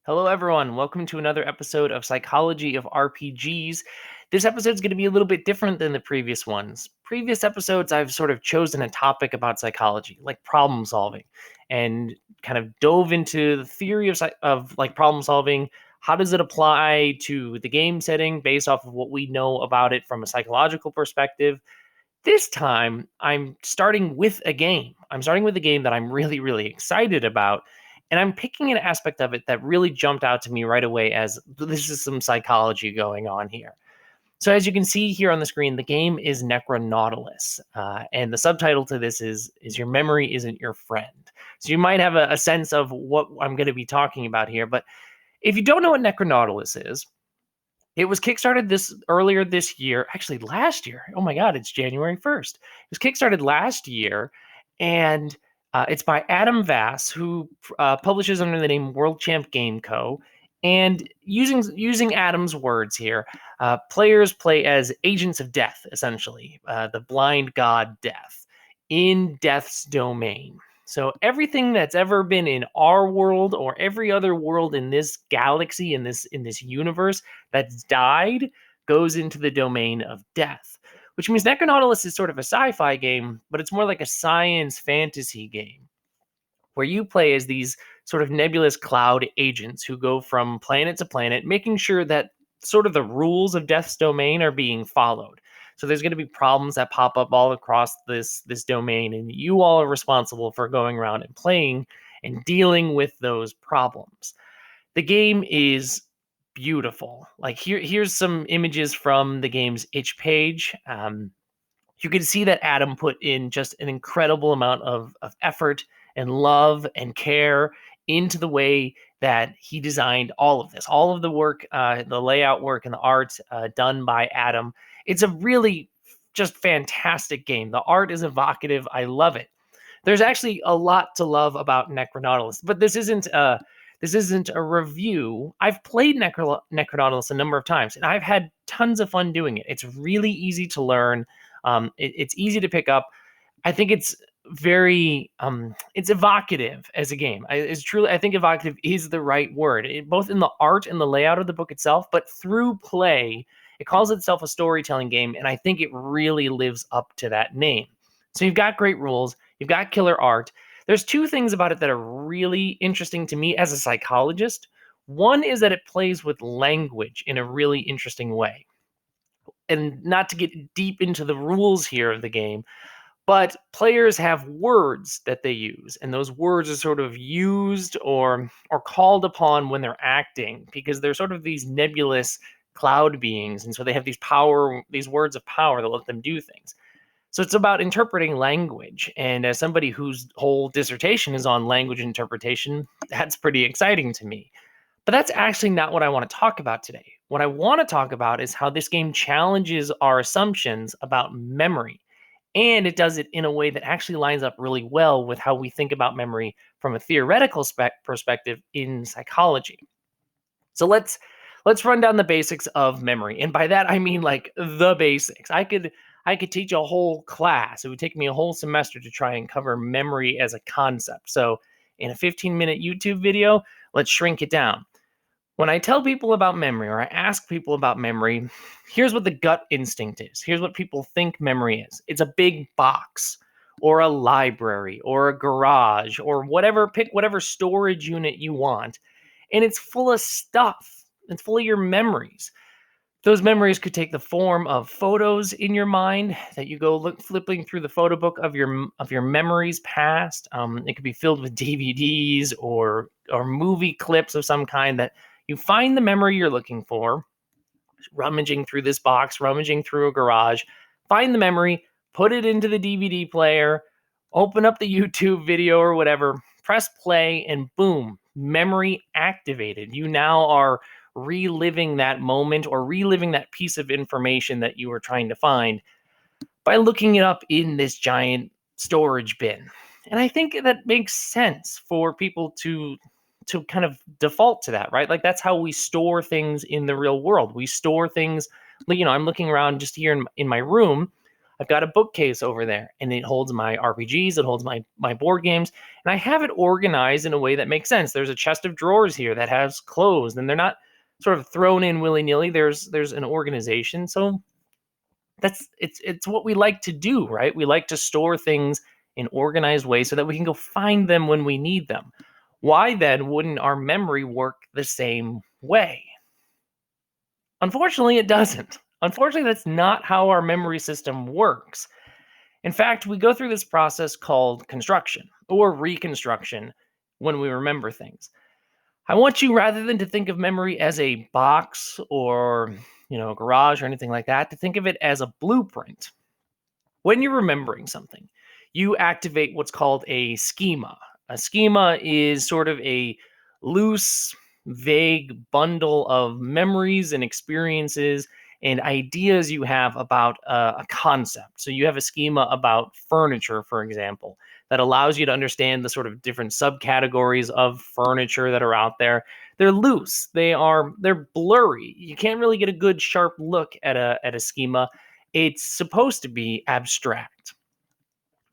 Hello, everyone. Welcome to another episode of Psychology of RPGs. This episode is going to be a little bit different than the previous ones. Previous episodes, I've sort of chosen a topic about psychology, like problem solving, and kind of dove into the theory of problem solving. How does it apply to the game setting based off of what we know about it from a psychological perspective? This time, I'm starting with a game. I'm starting with a game that I'm really, really excited about. And I'm picking an aspect of it that really jumped out to me right away as this is some psychology going on here. So, as you can see here on the screen, the game is Necronautilus. And the subtitle to this is Your Memory Isn't Your Friend. So, you might have a sense of what I'm going to be talking about here. But if you don't know what Necronautilus is, it was kickstarted earlier this year, actually last year. Oh my God, it's January 1st. It was kickstarted last year, and it's by Adam Vass, who publishes under the name World Champ Game Co. And using Adam's words here, players play as agents of death, essentially, the blind god Death, in Death's domain. So everything that's ever been in our world or every other world in this galaxy, in this universe that's died, goes into the domain of death. Which means Necronautilus is sort of a sci-fi game, but it's more like a science fantasy game, where you play as these sort of nebulous cloud agents who go from planet to planet, making sure that sort of the rules of Death's domain are being followed. So there's going to be problems that pop up all across this domain, and you all are responsible for going around and playing and dealing with those problems. The game is beautiful. Like here's some images from the game's itch page. You can see that Adam put in just an incredible amount of effort and love and care into the way that he designed all of this, all of the work, the layout work and the art done by Adam. It's a really just fantastic game. The art is evocative. I love it. There's actually a lot to love about Necronautilus, but this isn't a review. I've played Necronautilus a number of times, and I've had tons of fun doing it. It's really easy to learn. It's easy to pick up. I think it's very it's evocative as a game. I think evocative is the right word, both in the art and the layout of the book itself, but through play, it calls itself a storytelling game, and I think it really lives up to that name. So you've got great rules, you've got killer art. There's two things about it that are really interesting to me as a psychologist. One is that it plays with language in a really interesting way. And not to get deep into the rules here of the game, but players have words that they use, and those words are sort of used or called upon when they're acting, because they're sort of these nebulous cloud beings, and so they have these words of power that let them do things. So it's about interpreting language, and as somebody whose whole dissertation is on language interpretation, that's pretty exciting to me. But that's actually not what I want to talk about today. What I want to talk about is how this game challenges our assumptions about memory. And it does it in a way that actually lines up really well with how we think about memory from a theoretical perspective in psychology. So let's run down the basics of memory. And by that I mean like the basics. I could teach a whole class. It would take me a whole semester to try and cover memory as a concept. So in a 15-minute YouTube video, let's shrink it down. When I tell people about memory, or I ask people about memory, here's what the gut instinct is. Here's what people think memory is. It's a big box, or a library, or a garage, or pick whatever storage unit you want. And it's full of stuff. It's full of your memories. Those memories could take the form of photos in your mind that you go flipping through the photo book of your memories past. It could be filled with DVDs or movie clips of some kind that you find the memory you're looking for, rummaging through this box, rummaging through a garage, find the memory, put it into the DVD player, open up the YouTube video or whatever, press play, and boom, memory activated. You now are reliving that moment or reliving that piece of information that you were trying to find by looking it up in this giant storage bin. And I think that makes sense for people to kind of default to that, right? Like that's how we store things in the real world. We store things, I'm looking around just here in my room. I've got a bookcase over there, and it holds my RPGs, it holds my board games, and I have it organized in a way that makes sense. There's a chest of drawers here that has clothes, and they're not sort of thrown in willy-nilly. There's an organization. So it's what we like to do, right? We like to store things in organized ways so that we can go find them when we need them. Why then wouldn't our memory work the same way? Unfortunately, it doesn't. Unfortunately, that's not how our memory system works. In fact, we go through this process called construction or reconstruction when we remember things. I want you, rather than to think of memory as a box or, a garage or anything like that, to think of it as a blueprint. When you're remembering something, you activate what's called a schema. A schema is sort of a loose, vague bundle of memories and experiences and ideas you have about a concept. So you have a schema about furniture, for example, that allows you to understand the sort of different subcategories of furniture that are out there. They're loose. They're blurry. You can't really get a good sharp look at a schema. It's supposed to be abstract.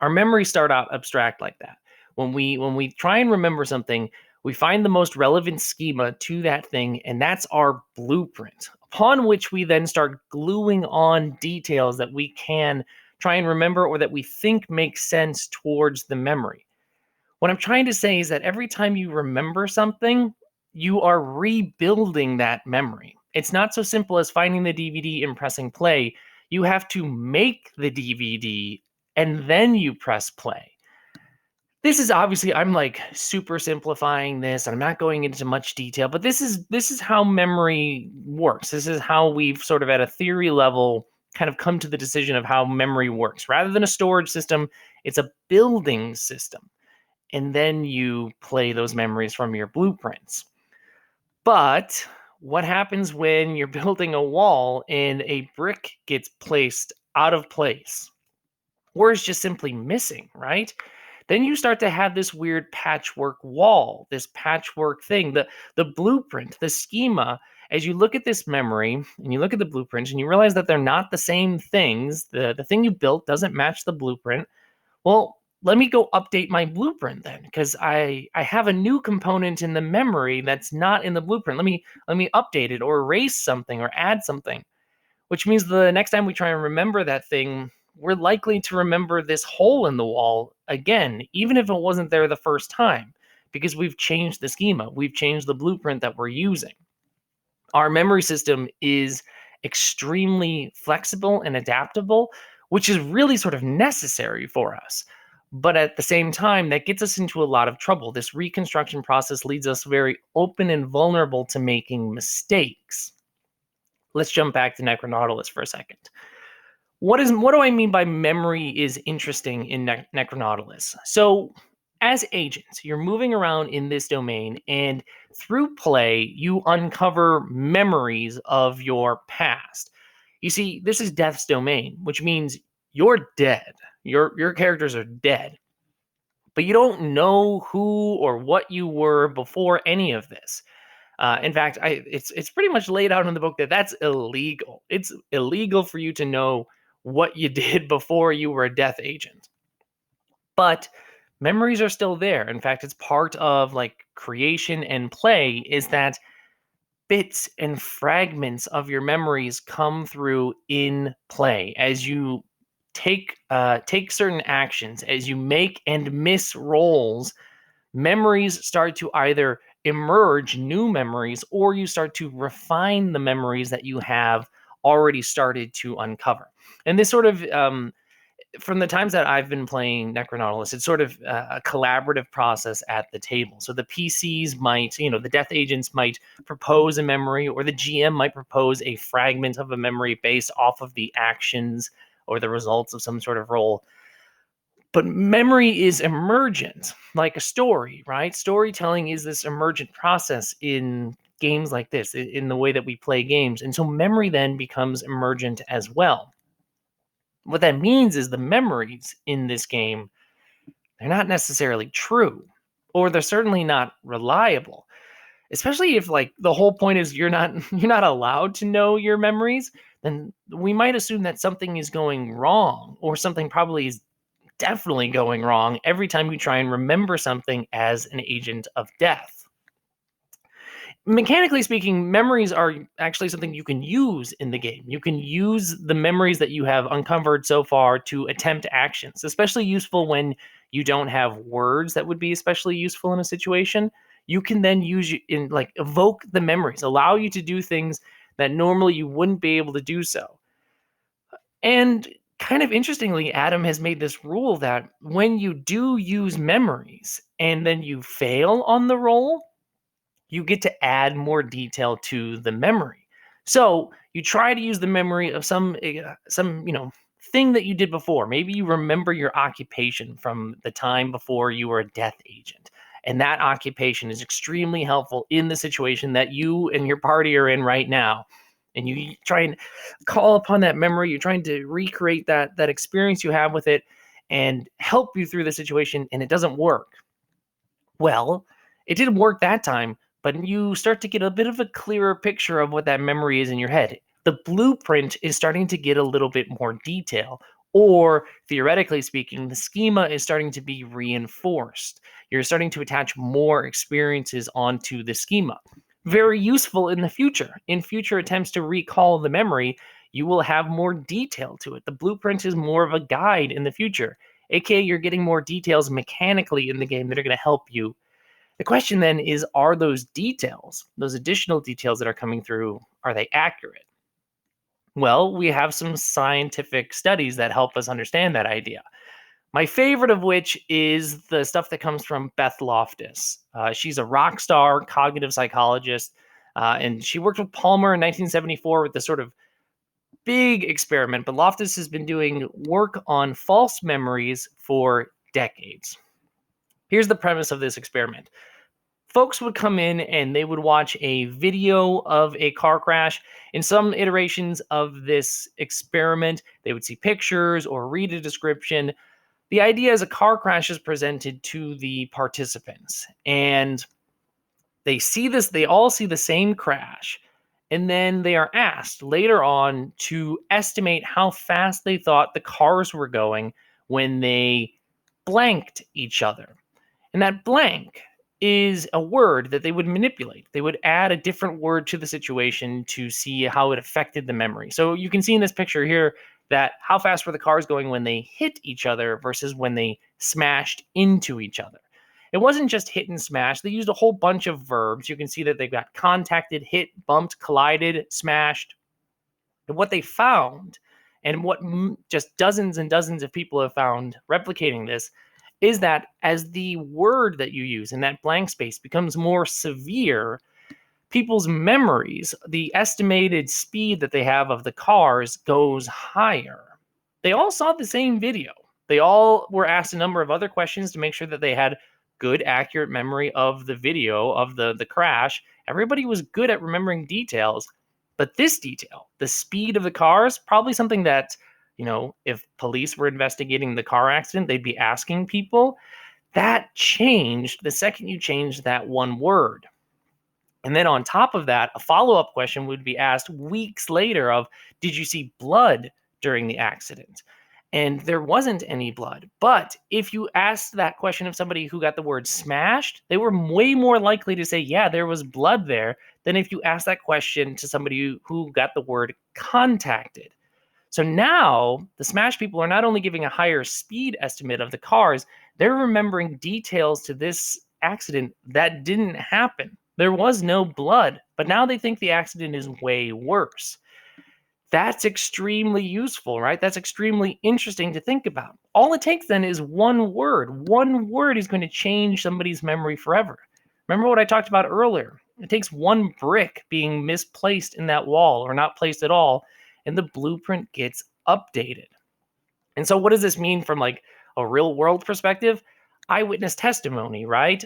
Our memories start out abstract like that. When we try and remember something, we find the most relevant schema to that thing, and that's our blueprint, upon which we then start gluing on details that we can try and remember or that we think make sense towards the memory. What I'm trying to say is that every time you remember something, you are rebuilding that memory. It's not so simple as finding the DVD and pressing play. You have to make the DVD and then you press play. This is obviously, I'm like super simplifying this. I'm not going into much detail, but this is how memory works. This is how we've sort of at a theory level kind of come to the decision of how memory works. Rather than a storage system, it's a building system. And then you play those memories from your blueprints. But what happens when you're building a wall and a brick gets placed out of place? Or is just simply missing, right? Then you start to have this weird patchwork wall, this patchwork thing, the blueprint, the schema. As you look at this memory and you look at the blueprints and you realize that they're not the same things, the thing you built doesn't match the blueprint. Well, let me go update my blueprint then, because I have a new component in the memory that's not in the blueprint. Let me update it or erase something or add something, which means the next time we try and remember that thing, we're likely to remember this hole in the wall again, even if it wasn't there the first time, because we've changed the schema. We've changed the blueprint that we're using. Our memory system is extremely flexible and adaptable, which is really sort of necessary for us. But at the same time, that gets us into a lot of trouble. This reconstruction process leaves us very open and vulnerable to making mistakes. Let's jump back to Necronautilus for a second. What do I mean by memory is interesting in Necronautilus? So, as agents, you're moving around in this domain, and through play, you uncover memories of your past. You see, this is Death's domain, which means you're dead. Your characters are dead, but you don't know who or what you were before any of this. In fact, it's pretty much laid out in the book that that's illegal. It's illegal for you to know what you did before you were a death agent. But memories are still there. In fact, it's part of like creation and play is that bits and fragments of your memories come through in play as you take certain actions, as you make and miss rolls. Memories start to either emerge new memories or you start to refine the memories that you have already started to uncover. And this sort of from the times that I've been playing Necronautilus, it's sort of a collaborative process at the table. So the PCs might, the death agents might propose a memory, or the GM might propose a fragment of a memory based off of the actions or the results of some sort of role. But memory is emergent, like a story, right? Storytelling is this emergent process in games like this, in the way that we play games. And so memory then becomes emergent as well. What that means is the memories in this game, they're not necessarily true, or they're certainly not reliable, especially if like the whole point is you're not you're not allowed to know your memories, then we might assume that something is going wrong, or something probably is definitely going wrong every time you try and remember something as an agent of death. Mechanically speaking, memories are actually something you can use in the game. You can use the memories that you have uncovered so far to attempt actions, especially useful when you don't have words that would be especially useful in a situation. You can then use in like evoke the memories, allow you to do things that normally you wouldn't be able to do so. And kind of interestingly, Adam has made this rule that when you do use memories and then you fail on the roll, you get to add more detail to the memory. So you try to use the memory of some thing that you did before. Maybe you remember your occupation from the time before you were a death agent. And that occupation is extremely helpful in the situation that you and your party are in right now. And you try and call upon that memory. You're trying to recreate that experience you have with it and help you through the situation, and it doesn't work. Well, it didn't work that time, but you start to get a bit of a clearer picture of what that memory is in your head. The blueprint is starting to get a little bit more detail, or theoretically speaking, the schema is starting to be reinforced. You're starting to attach more experiences onto the schema. Very useful in the future. In future attempts to recall the memory, you will have more detail to it. The blueprint is more of a guide in the future, aka you're getting more details mechanically in the game that are going to help you. The question then is, are those details, those additional details that are coming through, are they accurate? Well, we have some scientific studies that help us understand that idea. My favorite of which is the stuff that comes from Beth Loftus. She's a rock star cognitive psychologist, and she worked with Palmer in 1974 with this sort of big experiment. But Loftus has been doing work on false memories for decades. Here's the premise of this experiment. Folks would come in and they would watch a video of a car crash. In some iterations of this experiment, they would see pictures or read a description. The idea is a car crash is presented to the participants, and they all see the same crash. And then they are asked later on to estimate how fast they thought the cars were going when they blanked each other. And that blank is a word that they would manipulate. They would add a different word to the situation to see how it affected the memory. So you can see in this picture here that how fast were the cars going when they hit each other versus when they smashed into each other. It wasn't just hit and smash. They used a whole bunch of verbs. You can see that they've got contacted, hit, bumped, collided, smashed. And what they found, and what just dozens and dozens of people have found replicating this, is that as the word that you use in that blank space becomes more severe, people's memories, the estimated speed that they have of the cars goes higher. They all saw the same video. They all were asked a number of other questions to make sure that they had good, accurate memory of the video of the crash. Everybody was good at remembering details, but this detail, the speed of the cars, probably something that, if police were investigating the car accident, they'd be asking people. That changed the second you changed that one word. And then on top of that, a follow-up question would be asked weeks later of, did you see blood during the accident? And there wasn't any blood. But if you asked that question of somebody who got the word smashed, they were way more likely to say, yeah, there was blood there, than if you asked that question to somebody who got the word contacted. So now the smash people are not only giving a higher speed estimate of the cars, they're remembering details to this accident that didn't happen. There was no blood, but now they think the accident is way worse. That's extremely useful, right? That's extremely interesting to think about. All it takes then is one word. One word is going to change somebody's memory forever. Remember what I talked about earlier? It takes one brick being misplaced in that wall or not placed at all, and the blueprint gets updated. And so what does this mean from like a real world perspective? Eyewitness testimony, right?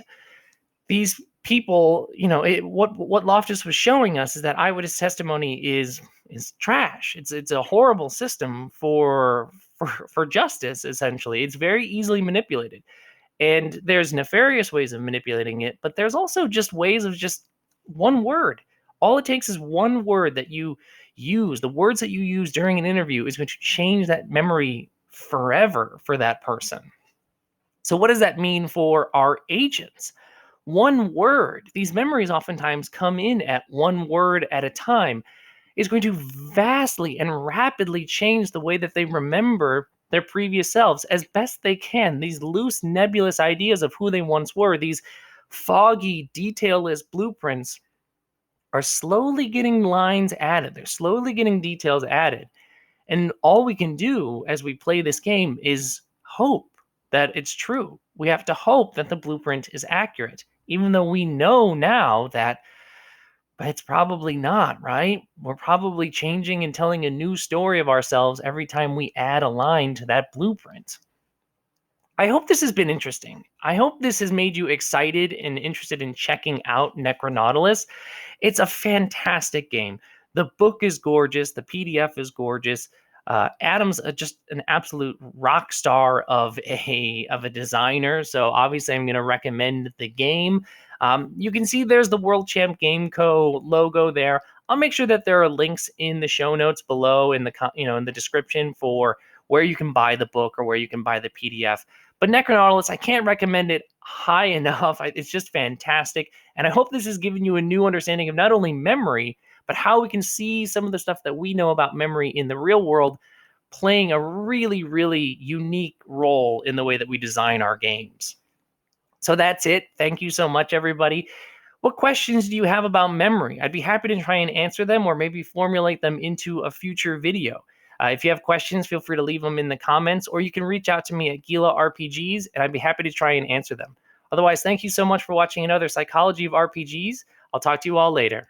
These people, what Loftus was showing us is that eyewitness testimony is trash. It's a horrible system for justice, essentially. It's very easily manipulated. And there's nefarious ways of manipulating it, but there's also just ways of just one word. All it takes is one word that you use. The words that you use during an interview is going to change that memory forever for that person. So, what does that mean for our agents? One word, these memories oftentimes come in at one word at a time, is going to vastly and rapidly change the way that they remember their previous selves as best they can. These loose, nebulous ideas of who they once were, these foggy, detailless blueprints are slowly getting lines added. They're slowly getting details added. And all we can do as we play this game is hope that it's true. We have to hope that the blueprint is accurate, even though we know now that but it's probably not, right? We're probably changing and telling a new story of ourselves every time we add a line to that blueprint. I hope this has been interesting. I hope this has made you excited and interested in checking out Necronautilus. It's a fantastic game. The book is gorgeous. The PDF is gorgeous. Adam's just an absolute rock star of a designer. So obviously, I'm going to recommend the game. You can see there's the World Champ Game Co. logo there. I'll make sure that there are links in the show notes below in the in the description for where you can buy the book or where you can buy the PDF. But Necronautilus, I can't recommend it high enough. It's just fantastic. And I hope this has given you a new understanding of not only memory, but how we can see some of the stuff that we know about memory in the real world playing a really, really unique role in the way that we design our games. So that's it. Thank you so much, everybody. What questions do you have about memory? I'd be happy to try and answer them or maybe formulate them into a future video. If you have questions, feel free to leave them in the comments, or you can reach out to me at Gila RPGs, and I'd be happy to try and answer them. Otherwise, thank you so much for watching another Psychology of RPGs. I'll talk to you all later.